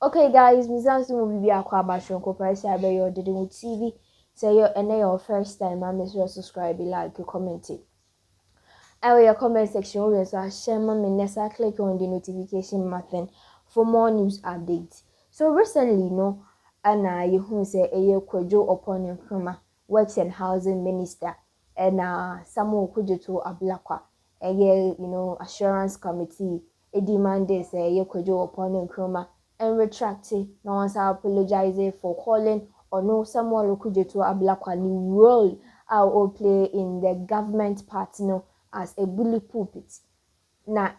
Okay, guys, Mizansu will be a kwabashon kopaisi abe your Didimu TV. Say your first time, I'm sure subscribe, like, comment it. Your comment section, we also share my Nessa click on the notification button for more news updates. So recently, and you who say Okudzeto Oppong Nkrumah, Works and Housing Minister, and Okudzeto Ablakwa, Assurance Committee, a demanded say Okudzeto Oppong Nkrumah and retracted. No one's apologizing for calling or no Samuel Okudzeto Ablakwa new role will play in the government part as a bully pulpit. Na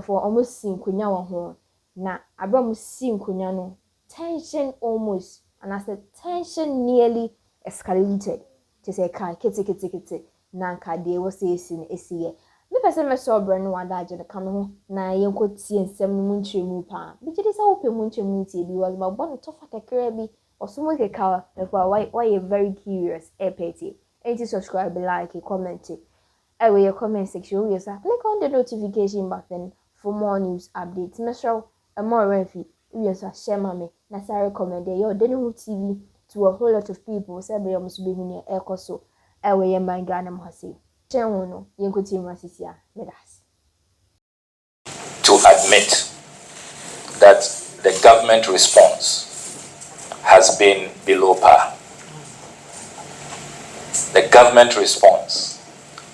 for almost seen kunya ho na abram seen kunya no tension almost, and I said tension nearly escalated to say kiti na nka de wo say sin esiye me person me so bre no wada age de kam ho na yenko tie nsem no nkyeremu pa bi gide sa wo pe mu nkyeremu tie bi was ma bon to fa kakra bi osomo keka why you very curious petty and subscribe, like, comment it. Your comment section, we click on the notification button for more news updates. Make sure more refi. We also share me. Nasa recommend your Denimu TV to a whole lot of people. Sabi must be here ekoso. Your mind gana mhasi. Chenwono yenkuti masisia medas. To admit that the government response has been below par. The government response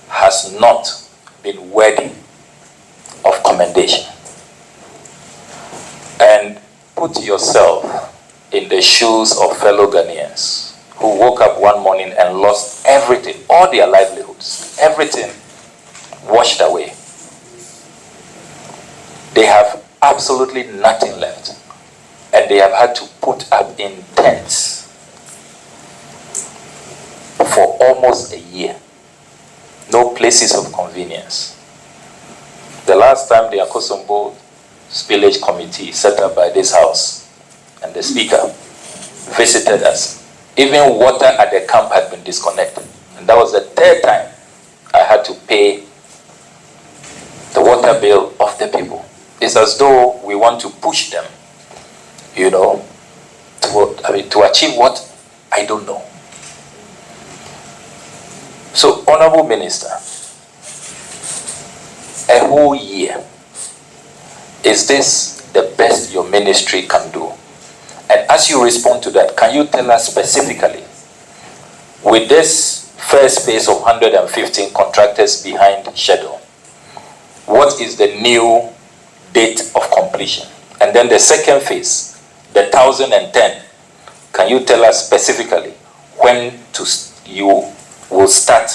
has not been worthy of commendation. And put yourself in the shoes of fellow Ghanaians who woke up one morning and lost everything, all their livelihoods, everything washed away. They have absolutely nothing left, and they have had to put up in tents for almost a year. No places of convenience. The last time the Akosombo Spillage Committee set up by this house and the speaker visited us, even water at the camp had been disconnected. And that was the third time I had to pay the water bill of the people. It's as though we want to push them, to achieve what? I don't know. So, Honorable Minister, a whole year, is this the best your ministry can do? And as you respond to that, can you tell us specifically, with this first phase of 115 contractors behind schedule, what is the new date of completion? And then the second phase, the 1,010, can you tell us specifically when you will start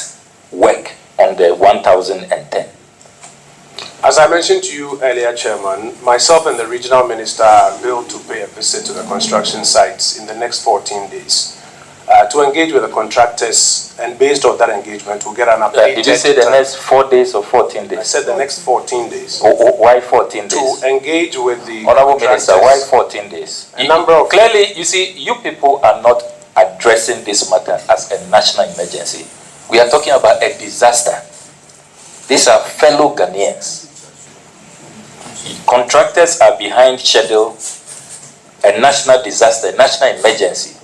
work on the 1,010? As I mentioned to you earlier, Chairman, myself and the regional minister are billed to pay a visit to the construction sites in the next 14 days to engage with the contractors, and based on that engagement, we'll get an update. Did you say the next 4 days or 14 days? I said the next 14 days. Why 14 days? To engage with the Honorable Minister, why 14 days? Clearly, you see, you people are not addressing this matter as a national emergency. We are talking about a disaster. These are fellow Ghanaians. Contractors are behind schedule, a national disaster, national emergency,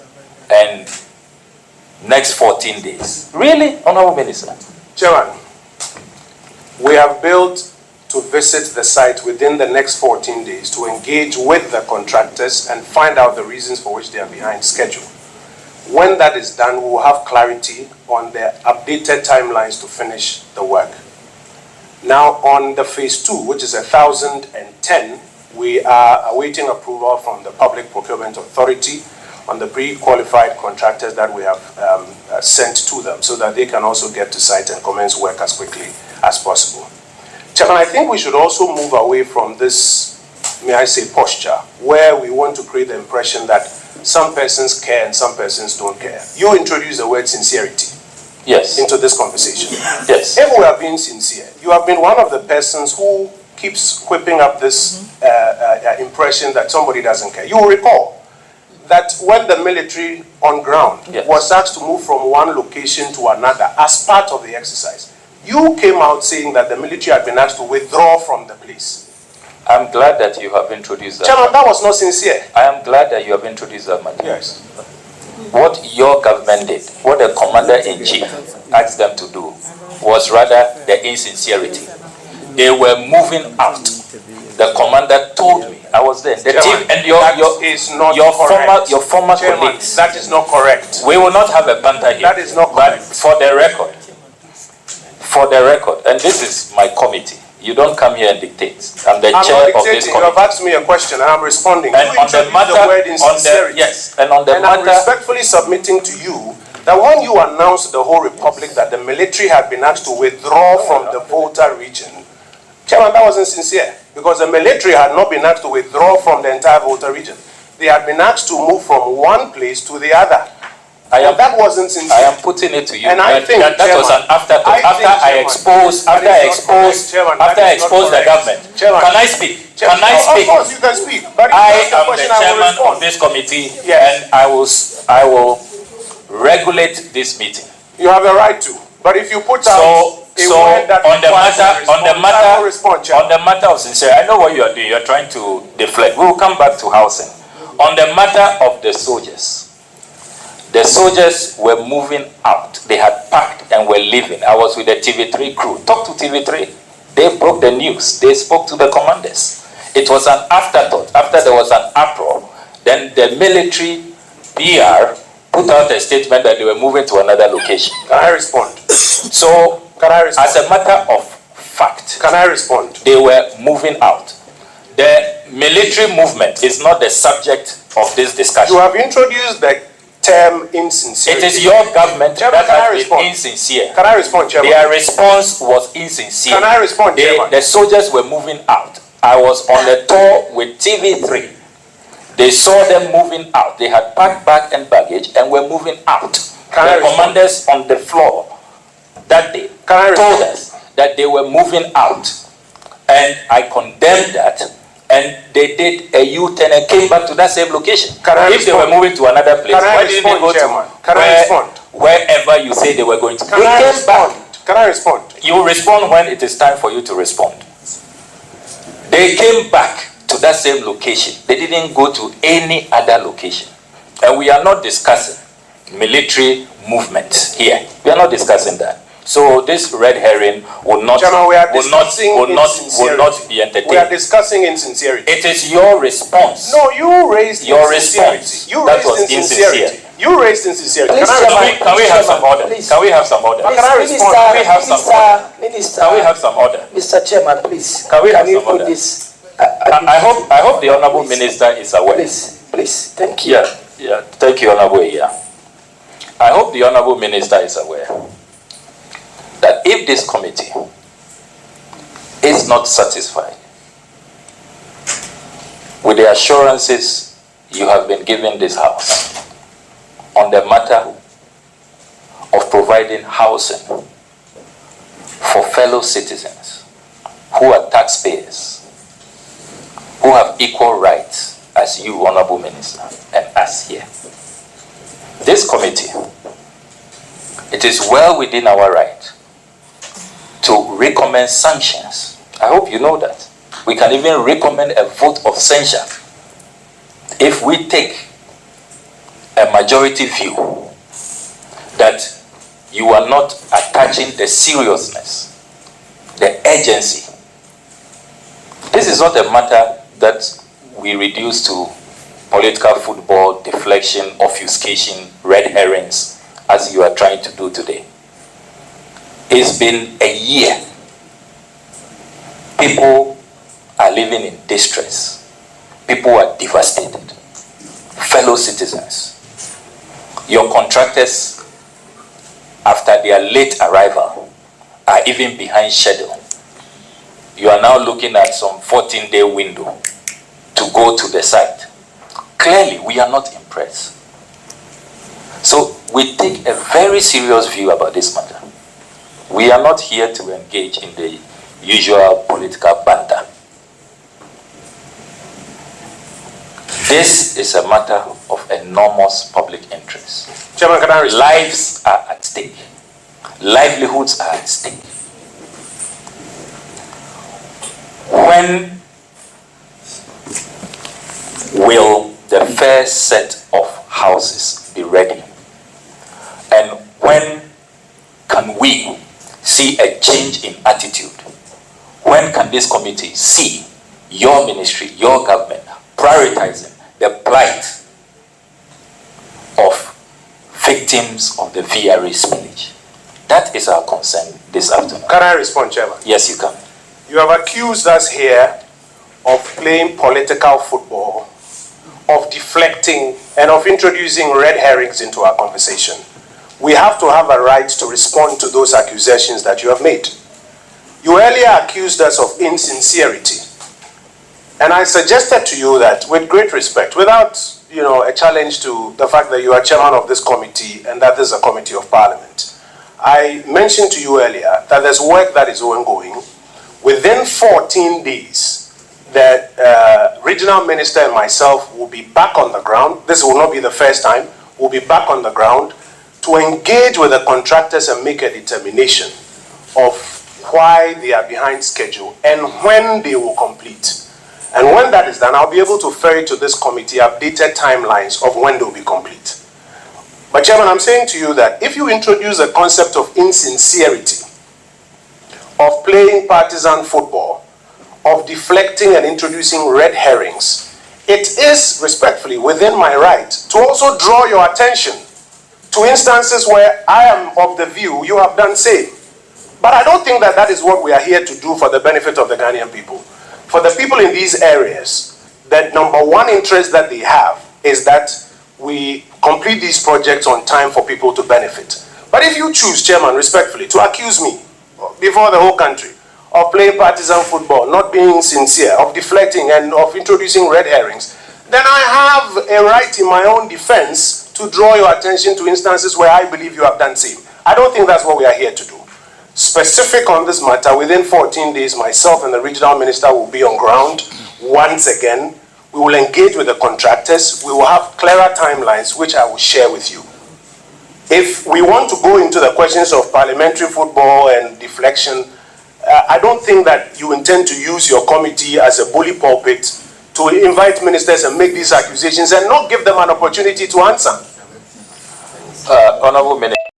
and next 14 days. Really, Honorable Minister? Chairman, we have billed to visit the site within the next 14 days to engage with the contractors and find out the reasons for which they are behind schedule. When that is done, we will have clarity on the updated timelines to finish the work. Now, on the phase 2, which is 1,010, we are awaiting approval from the Public Procurement Authority on the pre-qualified contractors that we have sent to them, so that they can also get to site and commence work as quickly as possible. Chairman, I think we should also move away from this, may I say, posture, where we want to create the impression that some persons care and some persons don't care. You introduced the word sincerity. Yes. Into this conversation. Yes. If we are being sincere, you have been one of the persons who keeps whipping up this impression that somebody doesn't care. You will recall that when the military on ground was asked to move from one location to another as part of the exercise, you came out saying that the military had been asked to withdraw from the place. I'm glad that you have introduced that. Chairman, that was not sincere. I am glad that you have introduced that matter. Yes. What your government did, what the commander-in-chief asked them to do, was rather the insincerity. They were moving out. The commander told me, I was there. The Chairman, chief and your former Chairman, colleagues. that is not correct. We will not have a banter here. That is not but correct. for the record, and this is my committee. You don't come here and dictate. I'm the chair of this committee. You have asked me a question and I'm responding. And on the matter, I'm respectfully submitting to you that when you announced the whole republic that the military had been asked to withdraw from the Volta region, Chairman, that wasn't sincere, because the military had not been asked to withdraw from the entire Volta region. They had been asked to move from one place to the other. That wasn't sincere. I am putting it to you. And I think that was an afterthought. After I exposed the government. Chairman, can I speak? Can I speak? Of course you can speak. But I am the chairman of this committee, and I will regulate this meeting. You have the right to. But if you put out on the matter of sincerity, I know what you are doing. You are trying to deflect. We will come back to housing. On the matter of the soldiers were moving out. They had packed and were leaving. I was with the TV3 crew. Talk to TV3. They broke the news. They spoke to the commanders. It was an afterthought. After there was an uproar, then the military PR put out a statement that they were moving to another location. Can I respond? So, as a matter of fact, can I respond? They were moving out. The military movement is not the subject of this discussion. You have introduced the term insincerity. It is your government Chairman, that has been insincere. Can I respond, Chairman? Their response was insincere. Can I respond, Chairman? The soldiers were moving out. I was on the tour with TV3. They saw them moving out. They had packed bag and baggage and were moving out. The commanders on the floor that day told us that they were moving out. And I condemned that. And they did a U-turn and came back to that same location. If they were moving to another place, why didn't they go to wherever you say they were going to? Can I respond? You respond when it is time for you to respond. They came back to that same location. They didn't go to any other location. And we are not discussing military movement here. We are not discussing that. So this red herring will not be entertained. We are discussing insincerity. It is your response. No, you raised your response. That was insincerity. You raised insincerity. Can we have some order? Can we have some order? Can I respond? Can we have some order? Can we have some order? Mr. Chairman, please. Can we have some put order? This? I hope the Honourable Minister is aware. Please. Thank you. Yeah. Thank you, Honourable. Yeah. I hope the Honourable Minister is aware that if this committee is not satisfied with the assurances you have been given this House on the matter of providing housing for fellow citizens who are taxpayers, who have equal rights as you, Honourable Minister, and us here. This committee, it is well within our right to recommend sanctions. I hope you know that. We can even recommend a vote of censure if we take a majority view that you are not attaching the seriousness, the urgency. This is not a matter that we reduce to political football, deflection, obfuscation, red herrings, as you are trying to do today. It's been a year. People are living in distress. People are devastated. Fellow citizens, your contractors, after their late arrival, are even behind schedule. You are now looking at some 14-day window to go to the site. Clearly, we are not impressed. So we take a very serious view about this matter. We are not here to engage in the usual political banter. This is a matter of enormous public interest. Chairman, can I respond? Lives are at stake. Livelihoods are at stake. When will the first set of houses be ready? And when can we see a change in attitude? When can this committee see your ministry, your government, prioritizing the plight of victims of the VRA spillage? That is our concern this afternoon. Can I respond, Chairman? Yes, you can. You have accused us here of playing political football, of deflecting, and of introducing red herrings into our conversation. We have to have a right to respond to those accusations that you have made. You earlier accused us of insincerity. And I suggested to you that, with great respect, without a challenge to the fact that you are chairman of this committee and that this is a committee of parliament, I mentioned to you earlier that there's work that is ongoing. Within 14 days, the regional minister and myself will be back on the ground. This will not be the first time. We'll be back on the ground to engage with the contractors and make a determination of why they are behind schedule and when they will complete. And when that is done, I'll be able to ferry to this committee updated timelines of when they will be complete. But Chairman, I'm saying to you that if you introduce a concept of insincerity, of playing partisan football, of deflecting and introducing red herrings, it is respectfully within my right to also draw your attention to instances where I am of the view you have done same. But I don't think that that is what we are here to do for the benefit of the Ghanaian people. For the people in these areas, the number one interest that they have is that we complete these projects on time for people to benefit. But if you choose, Chairman, respectfully, to accuse me before the whole country of playing partisan football, not being sincere, of deflecting and of introducing red herrings, then I have a right in my own defense to draw your attention to instances where I believe you have done same. I don't think that's what we are here to do. Specific on this matter, within 14 days, myself and the regional minister will be on ground once again. We will engage with the contractors. We will have clearer timelines, which I will share with you. If we want to go into the questions of parliamentary football and deflection, I don't think that you intend to use your committee as a bully pulpit to invite ministers and make these accusations and not give them an opportunity to answer. Honorable Minister.